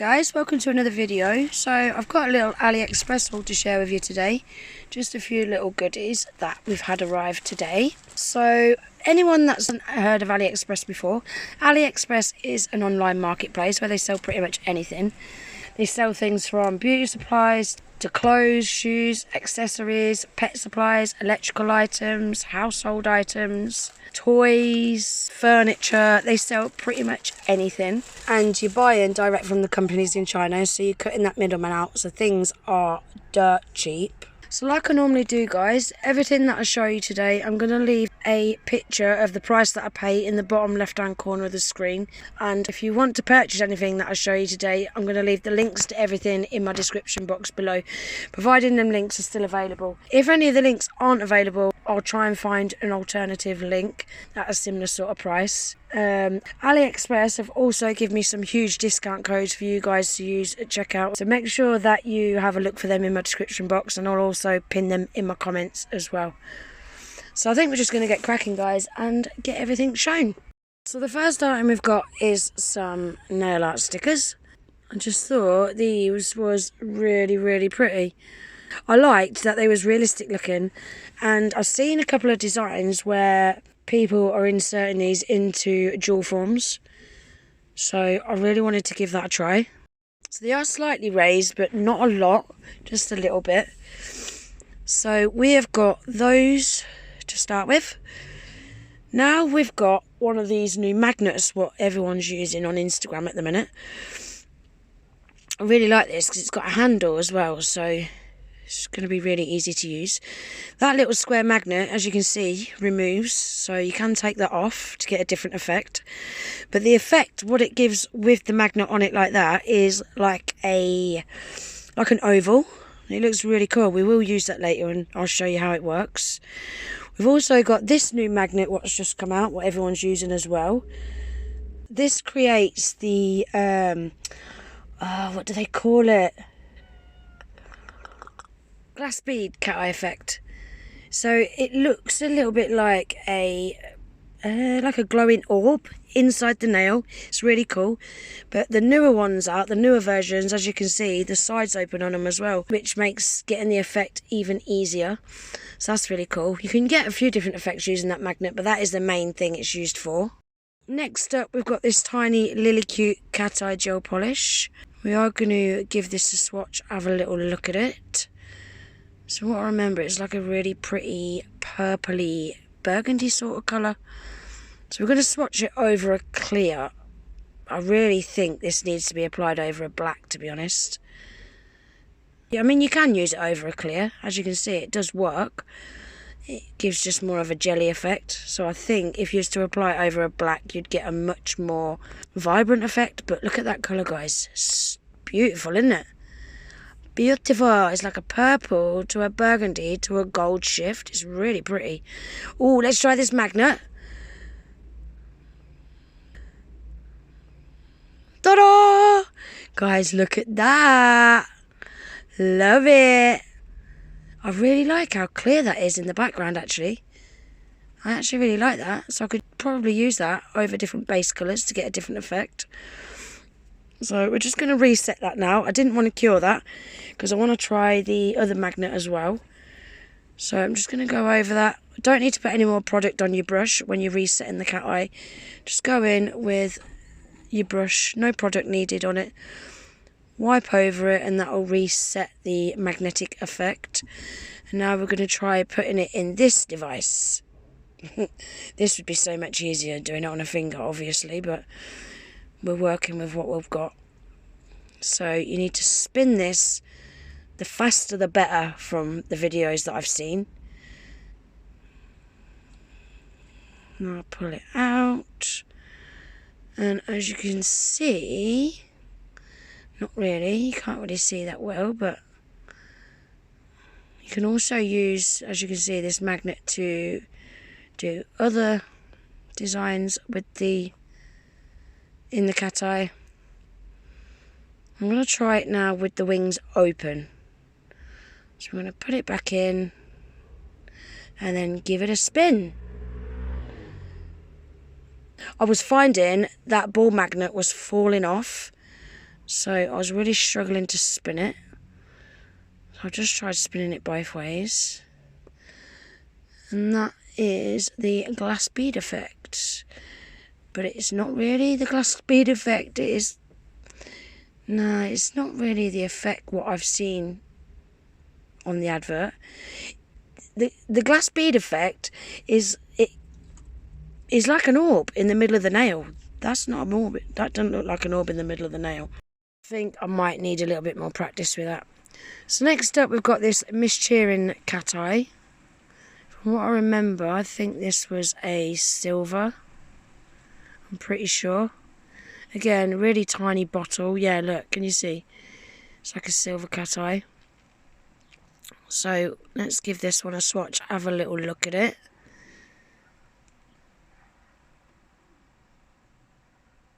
guys, welcome to another video. So I've got a little AliExpress haul to share with you today. Just a few little goodies that we've had arrive today. So anyone that's heard of AliExpress before, AliExpress is an online marketplace where they sell pretty much anything. They sell things from beauty supplies to clothes, shoes, accessories, pet supplies, electrical items, household items, toys, furniture. They sell pretty much anything, and you're buying direct from the companies in China, so you're cutting that middleman out, so things are dirt cheap. So like I normally do, guys, everything that I show you today, I'm going to leave a picture of the price that I pay in the bottom left hand corner of the screen. And if you want to purchase anything that I show you today, I'm going to leave the links to everything in my description box below, providing them links are still available. If any of the links aren't available, I'll try and find an alternative link at a similar sort of price. AliExpress have also given me some huge discount codes for you guys to use at checkout, so make sure that you have a look for them in my description box, and I'll also pin them in my comments as well. So I think we're just going to get cracking, guys, and get everything shown. So the first item we've got is some nail art stickers. I just thought these was really pretty. I liked that they was realistic looking, and I've seen a couple of designs where people are inserting these into jewel forms, so I really wanted to give that a try. So they are slightly raised, but not a lot, just a little bit. So we have got those to start with. Now we've got one of these new magnets, what everyone's using on Instagram at the minute. I really like this because it's got a handle as well, so it's going to be really easy to use. That little square magnet, as you can see, removes, so you can take that off to get a different effect. But the effect, what it gives with the magnet on it like that, is like an oval. It looks really cool. We will use that later and I'll show you how it works. We've also got this new magnet what's just come out, what everyone's using as well. This creates the what do they call it? Glass bead cat eye effect. So it looks a little bit like a glowing orb inside the nail. It's really cool. But the newer ones out, the newer versions, as you can see, the sides open on them as well, which makes getting the effect even easier. So that's really cool. You can get a few different effects using that magnet, but that is the main thing it's used for. Next up, we've got this tiny Lily Cute cat eye gel polish. We are going to give this a swatch, have a little look at it. So what I remember, it's like a really pretty purpley burgundy sort of colour. So we're going to swatch it over a clear. I really think this needs to be applied over a black, to be honest. Yeah, I mean, you can use it over a clear. As you can see, it does work. It gives just more of a jelly effect. So I think if you was to apply it over a black, you'd get a much more vibrant effect. But look at that colour, guys. It's beautiful, isn't it? Beautiful. It's like a purple to a burgundy to a gold shift. It's really pretty. Oh, let's try this magnet. Ta-da! Guys, look at that. Love it. I really like how clear that is in the background, actually. I actually really like that. So I could probably use that over different base colours to get a different effect. So we're just going to reset that now. I didn't want to cure that because I want to try the other magnet as well. So I'm just going to go over that. Don't need to put any more product on your brush when you're resetting the cat eye. Just go in with your brush, no product needed on it. Wipe over it and that will reset the magnetic effect. And now we're going to try putting it in this device. This would be so much easier doing it on a finger, obviously, but we're working with what we've got. So you need to spin this. The faster the better from the videos that I've seen. Now I'll pull it out. And as you can see, not really, you can't really see that well, but you can also use, as you can see, this magnet to do other designs with in the cat eye. I'm going to try it now with the wings open. So I'm going to put it back in and then give it a spin. I was finding that ball magnet was falling off So I was really struggling to spin it. So I just tried spinning it both ways. And that is the glass bead effect. But it's not really the glass bead effect. It is... No, it's not really the effect what I've seen on the advert. The glass bead effect is like an orb in the middle of the nail. That's not an orb. That doesn't look like an orb in the middle of the nail. I think I might need a little bit more practice with that. So next up we've got this Miss Cheering cat eye. From what I remember, I think this was a silver. I'm pretty sure. Again, really tiny bottle. Yeah, look, can you see? It's like a silver cat eye. So let's give this one a swatch, have a little look at it.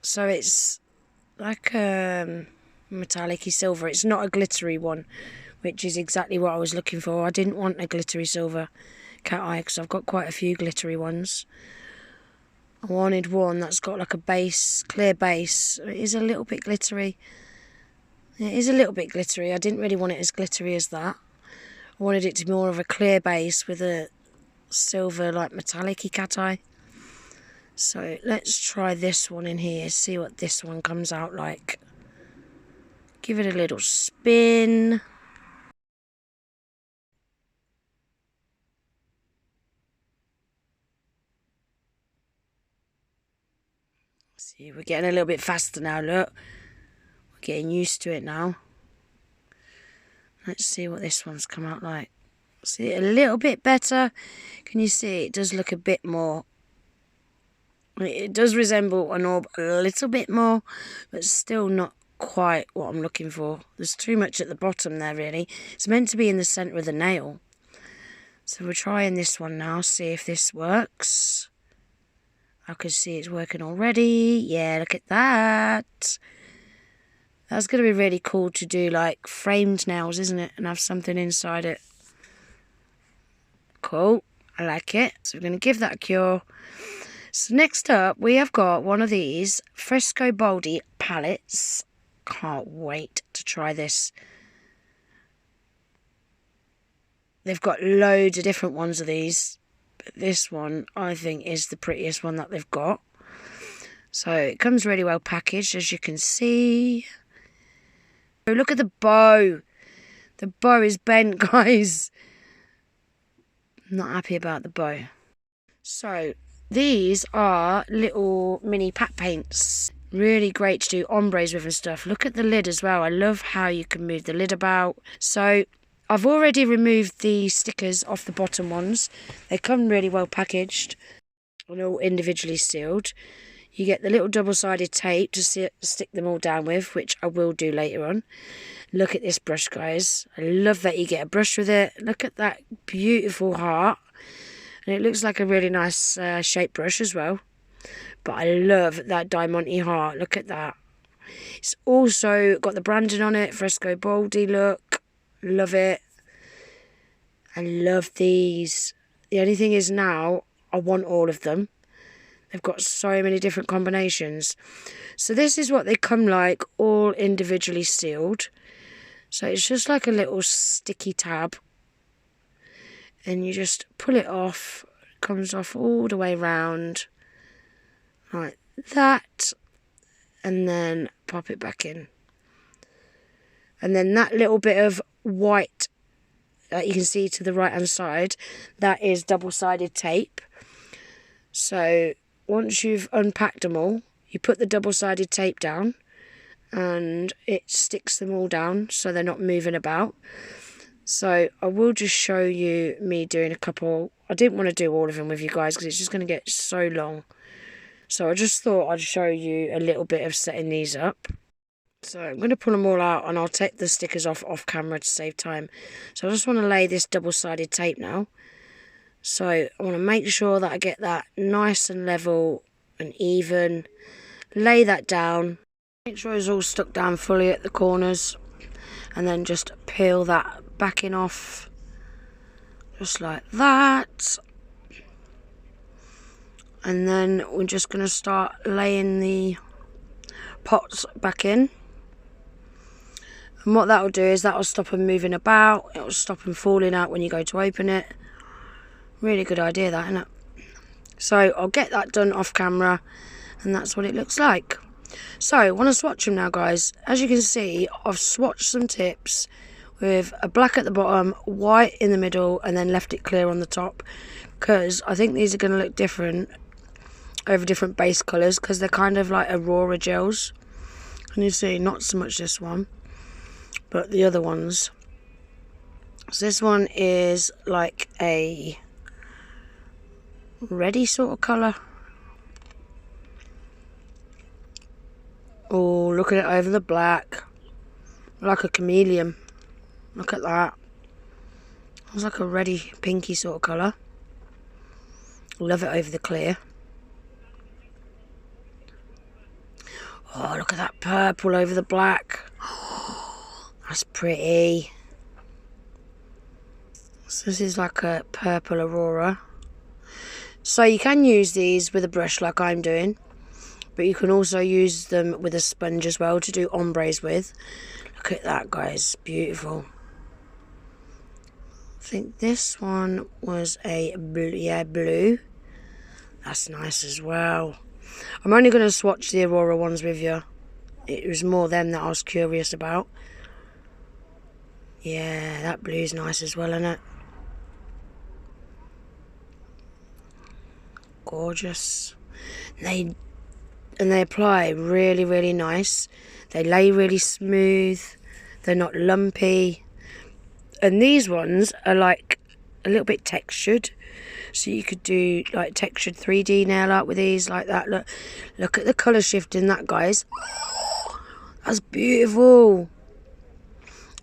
So it's like a metallic-y silver. It's not a glittery one, which is exactly what I was looking for. I didn't want a glittery silver cat eye because I've got quite a few glittery ones. I wanted one that's got like a base, clear base. It is a little bit glittery. It is a little bit glittery. I didn't really want it as glittery as that. I wanted it to be more of a clear base with a silver, like metallic-y cat eye. So let's try this one in here, see what this one comes out like. Give it a little spin. See, we're getting a little bit faster now, look. We're getting used to it now. Let's see what this one's come out like. See it a little bit better. Can you see it does look a bit more... It does resemble an orb a little bit more, but still not quite what I'm looking for. There's too much at the bottom there, really. It's meant to be in the centre of the nail. So we're trying this one now, see if this works. I can see it's working already. Yeah, look at that. That's going to be really cool to do, like, framed nails, isn't it? And have something inside it. Cool. I like it. So we're going to give that a cure. So next up, we have got one of these Fresco Baldi palettes. Can't wait to try this. They've got loads of different ones of these. But this one, I think, is the prettiest one that they've got. So it comes really well packaged, as you can see. Oh, look at the bow. The bow is bent, guys. I'm not happy about the bow. So these are little mini pat paints. Really great to do ombres with and stuff. Look at the lid as well. I love how you can move the lid about. So I've already removed the stickers off the bottom ones. They come really well packaged and all individually sealed. You get the little double-sided tape to stick them all down with, which I will do later on. Look at this brush, guys. I love that you get a brush with it. Look at that beautiful heart. And it looks like a really nice shaped brush as well. But I love that diamante heart. Look at that. It's also got the branding on it. Fresco Baldi look. Love it. I love these. The only thing is now, I want all of them. They've got so many different combinations. So this is what they come like, all individually sealed. So it's just like a little sticky tab. And you just pull it off. It comes off all the way round. Like that. And then pop it back in. And then that little bit of white that you can see to the right hand side, that is double-sided tape. So once you've unpacked them all, you put the double-sided tape down and it sticks them all down so they're not moving about. So I will just show you me doing a couple. I didn't want to do all of them with you guys because it's just going to get so long. So I just thought I'd show you a little bit of setting these up. So I'm going to pull them all out and I'll take the stickers off camera to save time. So I just want to lay this double-sided tape now. So I want to make sure that I get that nice and level and even. Lay that down. Make sure it's all stuck down fully at the corners. And then just peel that backing off. Just like that. And then we're just going to start laying the pots back in. And what that will do is that will stop them moving about. It will stop them falling out when you go to open it. Really good idea, that, isn't it? So I'll get that done off camera, and that's what it looks like. So I want to swatch them now, guys. As you can see, I've swatched some tips with a black at the bottom, white in the middle, and then left it clear on the top, because I think these are going to look different over different base colours, because they're kind of like Aurora gels. Can you see? Not so much this one, but the other ones. So this one is like a reddy sort of colour. Oh, look at it over the black. Like a chameleon. Look at that. It's like a reddy pinky sort of colour. Love it over the clear. Oh, look at that purple over the black. Oh, that's pretty. So this is like a purple Aurora. So you can use these with a brush like I'm doing, but you can also use them with a sponge as well to do ombres with. Look at that, guys. Beautiful. I think this one was a blue. Yeah, blue. That's nice as well. I'm only going to swatch the Aurora ones with you. It was more them that I was curious about. Yeah, that blue's nice as well, isn't it? Gorgeous. They apply really, really nice. They lay really smooth. They're not lumpy. And these ones are like a little bit textured. So you could do like textured 3D nail art with these like that. Look at the colour shift in that, guys. Oh, that's beautiful.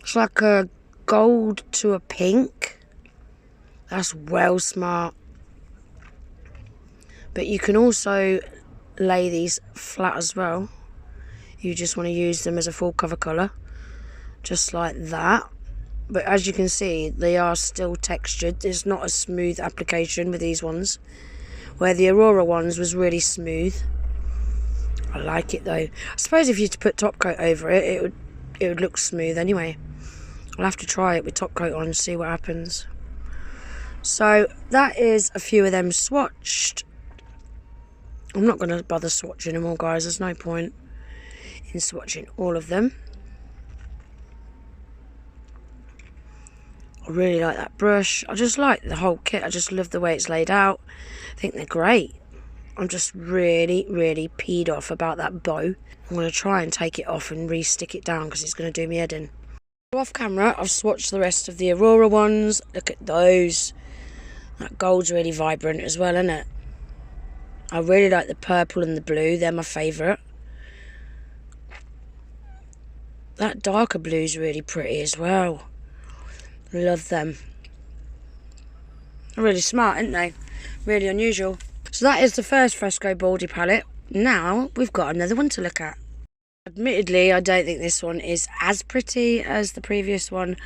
It's like a gold to a pink. That's well smart. But you can also lay these flat as well. You just want to use them as a full cover colour. Just like that. But as you can see, they are still textured. It's not a smooth application with these ones. Where the Aurora ones was really smooth. I like it though. I suppose if you put top coat over it, it would look smooth anyway. I'll have to try it with top coat on and see what happens. So that is a few of them swatched. I'm not going to bother swatching them all, guys. There's no point in swatching all of them. I really like that brush. I just like the whole kit. I just love the way it's laid out. I think they're great. I'm just really, really peed off about that bow. I'm going to try and take it off and re-stick it down because it's going to do me head in. Off camera, I've swatched the rest of the Aurora ones. Look at those. That gold's really vibrant as well, isn't it? I really like the purple and the blue. They're my favourite. That darker blue's really pretty as well. Love them. They're really smart, aren't they? Really unusual. So that is the first Fresco Baldi palette. Now we've got another one to look at. Admittedly, I don't think this one is as pretty as the previous one,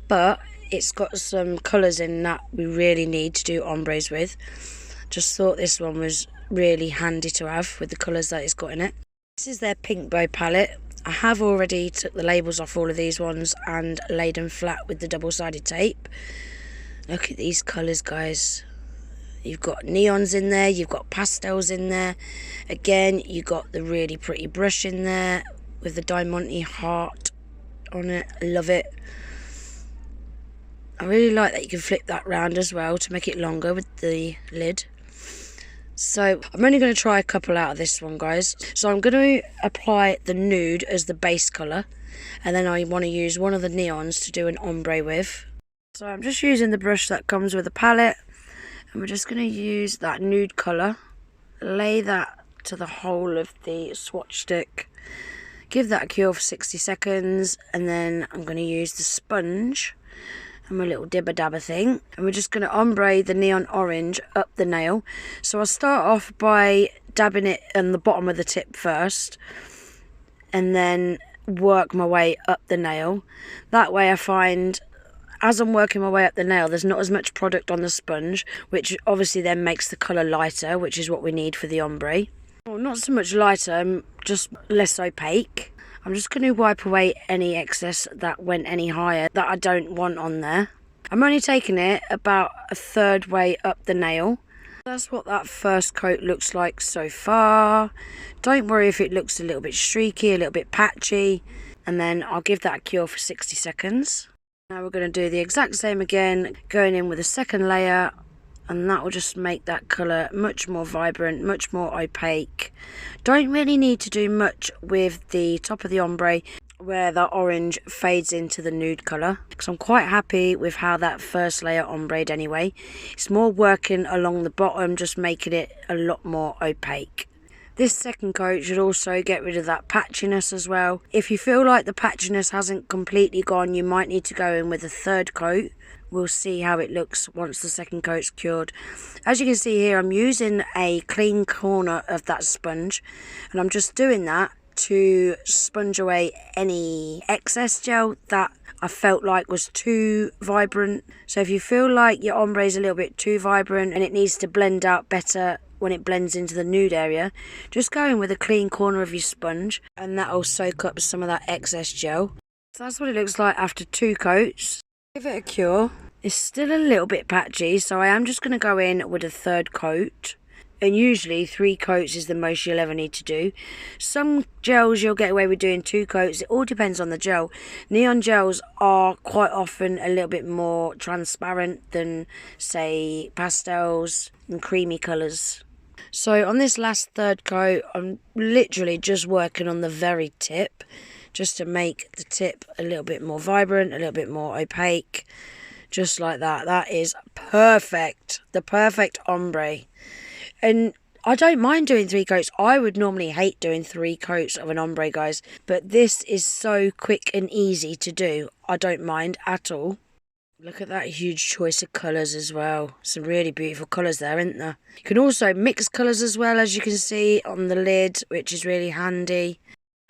but it's got some colours in that we really need to do ombres with. Just thought this one was really handy to have with the colours that it's got in it. This is their pink bow palette. I have already took the labels off all of these ones and laid them flat with the double-sided tape. Look at these colours, guys. You've got neons in there, you've got pastels in there. Again, you've got the really pretty brush in there with the Diamante heart on it. I love it. I really like that you can flip that round as well to make it longer with the lid. So I'm only going to try a couple out of this one, guys. So I'm going to apply the nude as the base colour, and then I want to use one of the neons to do an ombre with. So I'm just using the brush that comes with the palette, and we're just going to use that nude colour, lay that to the whole of the swatch stick, give that a cure for 60 seconds, and then I'm going to use the sponge and my little dibber dabber thing, and we're just going to ombre the neon orange up the nail. So I'll start off by dabbing it on the bottom of the tip first, and then work my way up the nail. That way I find, as I'm working my way up the nail, there's not as much product on the sponge, which obviously then makes the colour lighter, which is what we need for the ombre. Well, not so much lighter, just less opaque. I'm just going to wipe away any excess that went any higher that I don't want on there. I'm only taking it about a third way up the nail. That's what that first coat looks like so far. Don't worry if it looks a little bit streaky, a little bit patchy, and then I'll give that a cure for 60 seconds. Now we're going to do the exact same again, going in with a second layer, and that will just make that colour much more vibrant, much more opaque. Don't really need to do much with the top of the ombre where the orange fades into the nude colour, because I'm quite happy with how that first layer ombre'd anyway. It's more working along the bottom, just making it a lot more opaque. This second coat should also get rid of that patchiness as well. If you feel like the patchiness hasn't completely gone, you might need to go in with a third coat. We'll see how it looks once the second coat's cured. As you can see here, I'm using a clean corner of that sponge, and I'm just doing that to sponge away any excess gel that I felt like was too vibrant. So if you feel like your ombre is a little bit too vibrant and it needs to blend out better when it blends into the nude area, just go in with a clean corner of your sponge and that'll soak up some of that excess gel. So that's what it looks like after 2 coats. Give it a cure. It's still a little bit patchy, so I am just going to go in with a third coat. And usually 3 coats is the most you'll ever need to do. Some gels you'll get away with doing 2 coats. It all depends on the gel. Neon gels are quite often a little bit more transparent than, say, pastels and creamy colours. So on this last third coat, I'm literally just working on the very tip, just to make the tip a little bit more vibrant, a little bit more opaque, just like that. That is perfect, the perfect ombre. And I don't mind doing 3 coats. I would normally hate doing 3 coats of an ombre, guys, but this is so quick and easy to do. I don't mind at all. Look at that huge choice of colours as well. Some really beautiful colours there, isn't there? You can also mix colours as well, as you can see on the lid, which is really handy.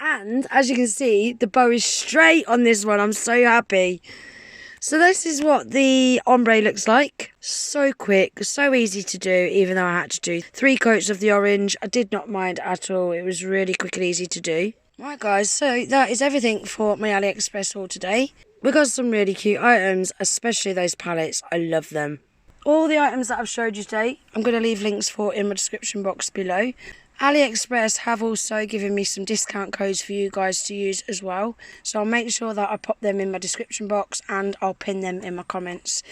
And as you can see, the bow is straight on this one. I'm so happy. So this is what the ombre looks like. So quick, so easy to do, even though I had to do 3 coats of the orange. I did not mind at all. It was really quick and easy to do. Right guys, so that is everything for my AliExpress haul today. We got some really cute items, especially those palettes. I love them. All the items that I've showed you today, I'm going to leave links for in my description box below. AliExpress have also given me some discount codes for you guys to use as well. So I'll make sure that I pop them in my description box and I'll pin them in my comments.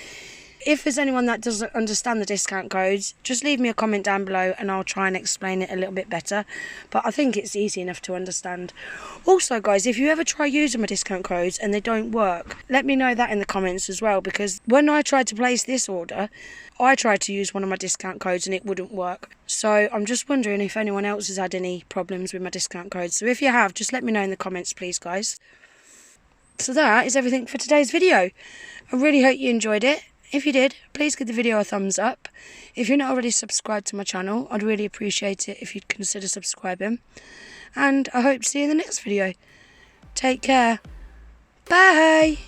If there's anyone that doesn't understand the discount codes, just leave me a comment down below and I'll try and explain it a little bit better. But I think it's easy enough to understand. Also guys, if you ever try using my discount codes and they don't work, let me know that in the comments as well, because when I tried to place this order, I tried to use one of my discount codes and it wouldn't work. So I'm just wondering if anyone else has had any problems with my discount codes. So if you have, just let me know in the comments please guys. So that is everything for today's video. I really hope you enjoyed it. If you did, please give the video a thumbs up. If you're not already subscribed to my channel, I'd really appreciate it if you'd consider subscribing. And I hope to see you in the next video. Take care. Bye.